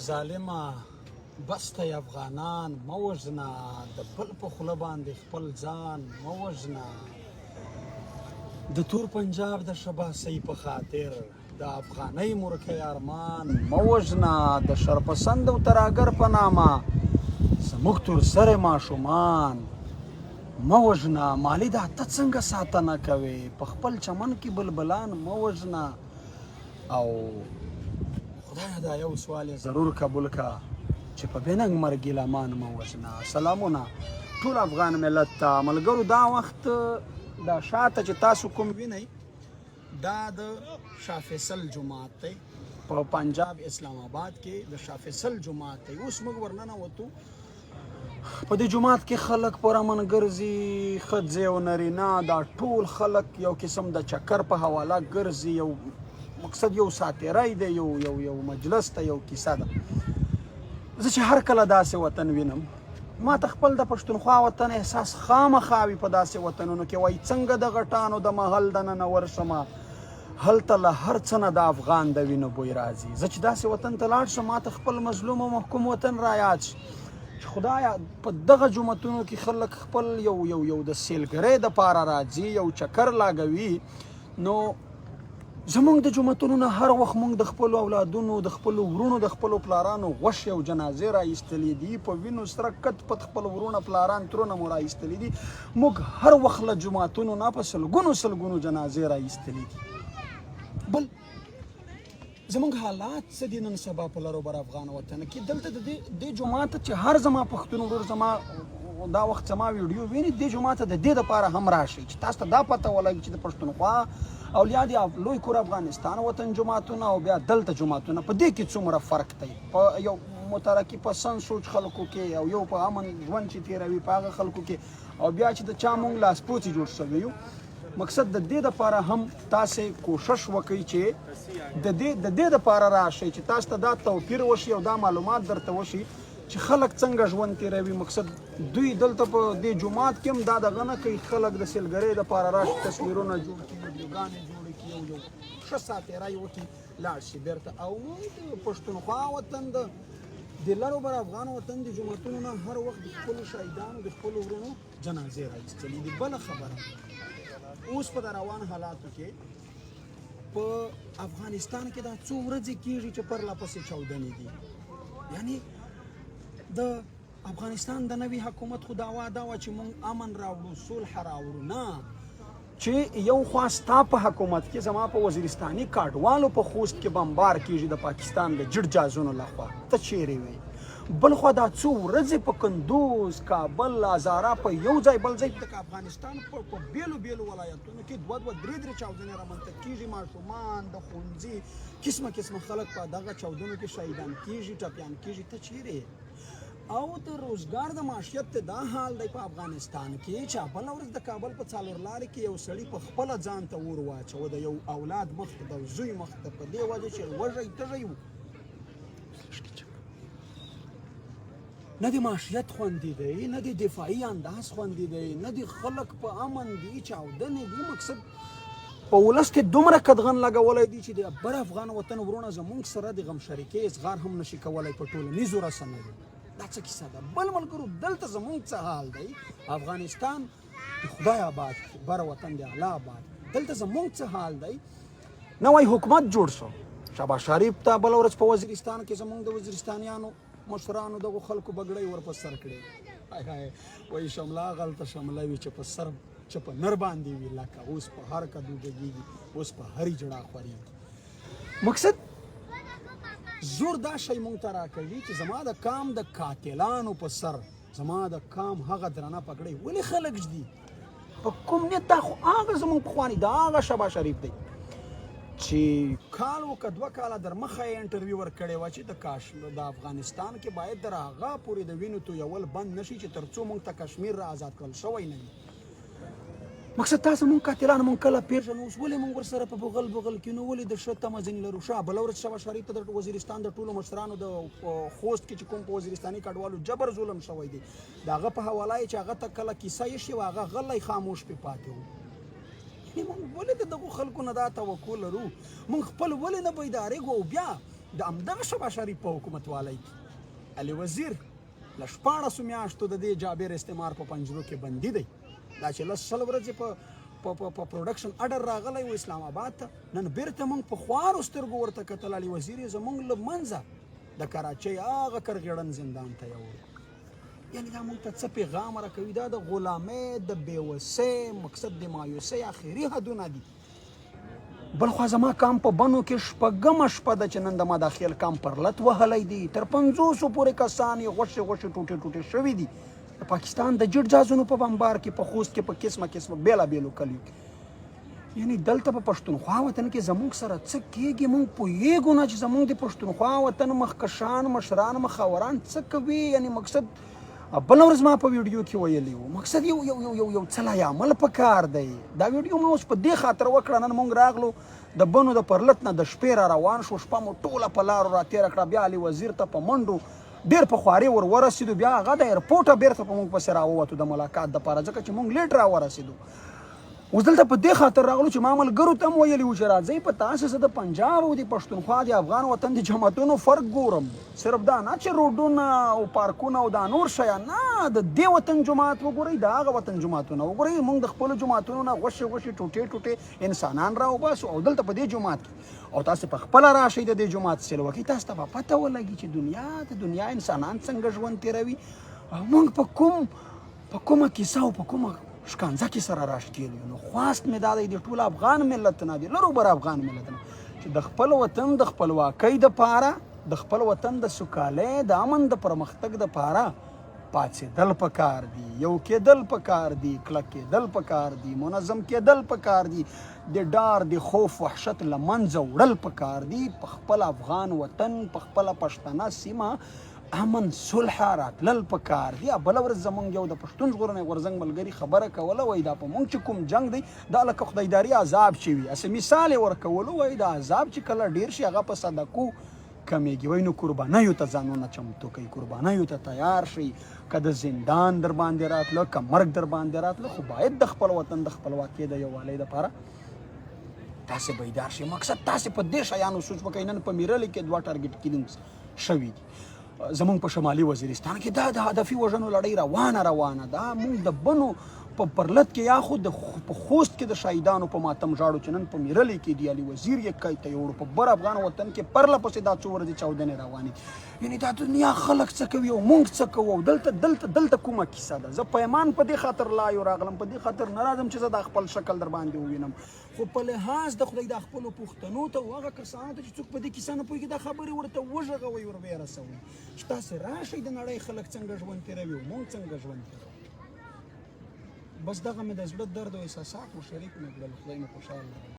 ظالمه بس ته افغانان مه وژنه، د بل په خوله باندې خپل ځان مه وژنه. د تور پنجاب د شباسۍ په خاطر د افغانۍ مرکۍ ارمان مه وژنه. د شرپسند او ترهګر په نامه زموږ تور سرې ماشومان مه وژنه. مالي دا ته څنګه ساتنه کوې؟ په خپل چمن کې بلبلان مه وژنه. او خدایه دا یو سوال یې ضرور قبول که چې په بېننګ مرګ ګیلمان مه وژنه. سلامونه ټول افغان ملت ته. ملګرو دا وخت دا شاته چې تاسو کوم وینئ دا د شاه فیصل جومات دی په پنجاب اسلام آباد کې. د شاه فیصل جومات دی. اوس موږ ورننوتو په دې جومات کې خلک پرامن ګرځي، ښځې او نرینه دا ټول خلک یو قسم د چکر په حواله ګرځي. یو مقصد یو ساتیری دی، یو مجلس ته یو کیسه ده. زه چې هر کله داسې وطن وینم ما ته خپل د پښتونخوا وطن احساس خامخا وي. په داسې وطنونو کې وایي څنګه د غټانو د محل دننه ورشمه هلته له هر څه نه د افغان د وینو بوی راځي. زه چې داسې وطن ته لاړ شم ما ته خپل مظلوم او محکوم وطن را یاد شي چې خدایه په دغه جوماتونو کې خلک خپل یو د سیلګرۍ دپاره راځي، یو چکر لاګوي. نو زمونږ د جوماتونو نه هر وخت مونږ د خپلو اولادونو، د خپلو ورونو، د خپلو پلارانو غوښې او جنازې رایستلي دي. په وینو سره کت پت خپل ورونه، پلاران، ترونه مو رایستلي دي. موږ هر وخت له جوماتونو نه په سلګونو جنازې رایستلي دي. بل زمونږ حالات څه دي نن سبا په لر او بر افغان وطن کې؟ دلته د دې جومات چې هر زما پښتون ورور زما دا وخت زما ویډیو ویني، دې جومات د دې دپاره هم راشئ چې تاسو ته دا پته ولګي چې د پښتونخوا اولیا دي لوی کور افغانستان وطن جوماتونه او بیا دلته جوماتونه په دې کې څومره فرق دی. په یو مترقي پسند سوچ خلکو کې او یو په امن ژوند چې تېروي په هغه خلکو کې، او بیا چې د چا مونږ لاسپوڅي جوړ شوي یو. مقصد د دې دپاره هم تاسې کوشش وکئ چې د دې دپاره راشئ چې تاسو ته دا توپیر وشي او دا معلومات درته وشي چې خلک څنګه ژوند تېروي. مقصد دوی دلته په دې جومات کې هم دا دغه نه کوي، خلک د سیلګرۍ دپاره راشي، تصویرونه جوړ کړي، ویډیوګانې جوړې کړي، یو ښه ساتیری وکړي، لاړ شي بېرته. او د پښتونخوا وطن د لر او بر افغان وطن د جوماتونو نه هر وخت د خپلو شهیدانو، د خپلو ورونو جنازې راایستلي دي. بله خبره اوس په دا روان حالاتو کې په افغانستان کې دا څو ورځې کېږي چې پرله پسې چاودنې دي. یعنی د افغانستان د نوي حکومت خو دعوا دا وه چې موږ امن راوړو، صلح راوړو. نه، چې یو خوا ستا په حکومت کې زما په وزیرستاني کاډوالو په خوست کې بمبار کېږي د پاکستان د جډ جازونو لخوا، ته چیرې وې؟ بل خوا دا څو ورځې په کندوز، کابل، هزاره په یو ځای بل ځای د افغانستان په بیلو ولایتونو کې دوه درې چاودنې رامنځته کېږي. ماشومان د ښوونځي قسمه خلک په دغه چاودنو کې شهیدان کېږي، ټپیان کېږي. ته چیرې؟ او د روزګار د معاشیت دا حال دی په افغانستان کې چې بله ورځ د کابل په څلور لارې کې یو سړي په خپله ځان ته اور واچوه، د یو اولاد مخ ته، د زوی مخ ته، په دې وجه چې وږی تږی و. نه د معاشیت خوندي دی، نه د دفاعي انداز خوندي دی، نه د خلک په امن دي، چاودنې دي. مقصد په ولس کې دومره قدغن لګولی دی چې د بر افغان وطن ورونه زمونږ سره د غم شریکۍ اظهار هم نشي کولی په ټولنیزو رسنیو. دا څه کیسه ده؟ بل ملګرو دلته زمونږ څه حال دی؟ افغانستان د خدای آباد، بر وطن د الله آباد. دلته زمونږ څه حال دی؟ نوی حکومت جوړ شو، شهباز شریف ته بله ورځ په وزیرستان کې زمونږ د وزیرستانیانو مشرانو دغو خلکو بګړۍ ورپه سر کړې. وایي شمله هغلته شمله وي چې په سر چې په نر باندې وي، لکه اوس په هر کدو ږغېږي، اوس په هرې جړا خورېږي. مقصد زور دا شی مونږ ته راکوي چې زما د کام د قاتلانو په سر زما د کام هغه درنه پګړۍ ولې خلک ږدي؟ په کوم نیت؟ دا خو هغه زمونږ پخواني د هغه شهباز شریف دی چې کال وکړه 2 کاله در مخه یې انټرویو ورکړې وه چې د افغانستان کې باید تر هغه پورې د وینو تویول بند نشي چې تر څو مونږ ته کشمیر را آزاد کړل شوی نه وي. مقصد تاسو مونږ قاتلان مونږ کله پیژنو؟ اوس ولې مونږ ورسره په بغل کې نو ولې د ښه تمه ځینې لرو؟ ښه بله ورځ شهباز شریف ته د وزیرستان د ټولو مشرانو د خوست کې چې کوم په وزیرستاني کډوالو جبر ظلم شوی دی د هغه په حواله یې چې هغه ته کله کیسه یې شي هغه غلی خاموش پې پاتې و. مونږ ولې د دغو خلکو نه دا توقع لرو؟ مونږ خپل ولې نه بیدارېږو؟ او بیا د همدغه شهباز شریف په حکومتوالۍ کې علي وزیر له 14 میاشتو د دې جابر استعمار په پنجرو کې بندي دی. دا چې 10 ورځې په پروډکشن اډر راغلی و اسلام آباد ته، نن بیرته موږ په خوارو سترګو ورته کتل. علي وزیر یې زموږ له منځه د کراچۍ هغه کرغېړن زندان ته یوړ. یعنې دا موږ ته څه پیغام راکوي؟ دا د غلامۍ، د بېوسۍ، مقصد د مایوسۍ آخري حدونه دي. بل خوا زما کام په بنو کې 6مه شپه ده چې نن د مداخیل کام پر لت وهلی دی. تر 500 پورې کسان یې غوښې ټوټې شوي دي. د پاکستان د جټ جازونو په بمبار کې، په خوست کې، په قسمه بېلابېلو کلیو کې. یعنې دلته په پښتونخوا وطن کې زموږ سره څه کېږي موږ پوهېږو نه چې زموږ د پښتونخوا وطن مخکشان، مشران، مخاوران څه کوي. یعنې مقصد بله ورځ ما په ویډیو کې ویلی و، مقصد یو څه لای عمل پکار دی. دا ویډیو ما اوس په دې خاطر وکړه، نن موږ راغلو د بنو د پرلت نه د شپې را روان شو، شپه مو ټوله په لارو را تېره کړه. بیا علي وزیر ته په منډو ډېر په خواري ورسېدو. بیا هغه د ایرپورټه بېرته په موږ پسې راووتو د ملاقات دپاره، ځکه چې موږ لیټ راورسېدو. اوس دلته په دې خاطر راغلو چې ما ملګرو ته هم ویلي وو چې راځئ په تاسې زه د پنجاب او د پښتونخوا د افغان وطن د جماعتونو فرق ګورم. صرف دا نه چې روډونه او پارکونه او دا نور شیان، نه، د دې وطن جماعت وګورئ، د هغه وطن جماعتونه وګورئ. موږ د خپلو جماعتونو نه غوښې ټوټې انسانان راوباسو او دلته په دې جماعت کې او تاسې په خپله راشئ د دې جماعت سیل وکړئ. تاسو ته به پته ولګي چې د دنیا انسانان څنګه ژوند تېروي او موږ په کومه کیسه او په کومه شکنځه کې سره راښکېل یو. نو خواست مې دا دی د ټول افغان ملت نه، د لرو بر افغان ملت نه، چې د خپل وطن د خپلواکۍ دپاره، د خپل وطن د سوکالۍ، د امن د پرمختګ دپاره پاڅېدل پکار دي، یو کېدل پکار دي، کلک کېدل پکار دي، منظم کېدل پکار دي، د ډار د خوف وحشت له منځه وړل پکار دي. په خپل افغان وطن، په خپله پښتنه سیمه امن صلح راتلل پکار دي. بله ورځ زموږ یو د پښتون ژغورنې غورځنګ ملګري خبره کوله، وایي دا په موږ چې کوم جنګ دی دا لکه خدایداري عذاب چې وي. هسې مثال یې ورکولو، وایي دا عذاب چې کله ډېر شي هغه په صدقو کمیږي. وایي نو قربانیو ته ځانونه چمتو کوي، قربانیو ته تیار شئ. که د زندان در باندې راتله، که مرګ در باندې راتله، خو باید د خپل وطن د خپلواکۍ د یووالۍ دپاره تاسې بیدار شئ. مقصد تاسې په دې شیانو سوچ وکئ. نن په میرلې کې 2 ټارګټ کیلینګز شوي دي. زمونږ په شمالي وزیرستان کې دا د هدفي وژنو لړۍ روانه ده. موږ د بنو په پرلت کې یا خو په خوست کې د شهیدانو په ماتم ژاړو چې نن په میرلې کې دی علي وزیر یې کوي ته یوړو. په بر افغان وطن کې پرله پسې دا 4 ورځې چاودنې روانې. یعنې دا دنیا خلک څه کوي او موږ څه کوو. دلته کومه کیسه ده؟ زه پیمان په دې خاطر لایو راغلم، په دې خاطر نه راځم چې زه دا خپل شکل در باندې ووینم، خو په لحاظ د خدای د خپلو پښتنو ته او هغه کسانو ته چې څوک په دې کیسه نه پوهېږي دا خبرې ورته وږغوئ، ور ویې رسوئ چې تاسې راشئ د نړۍ خلک څنګه ژوند تېروي او موږ څنګه ژوند تېروو. بس دغه مې د زړه درد او احساسات مو شریک مې کړل. خدای مو خوشحاله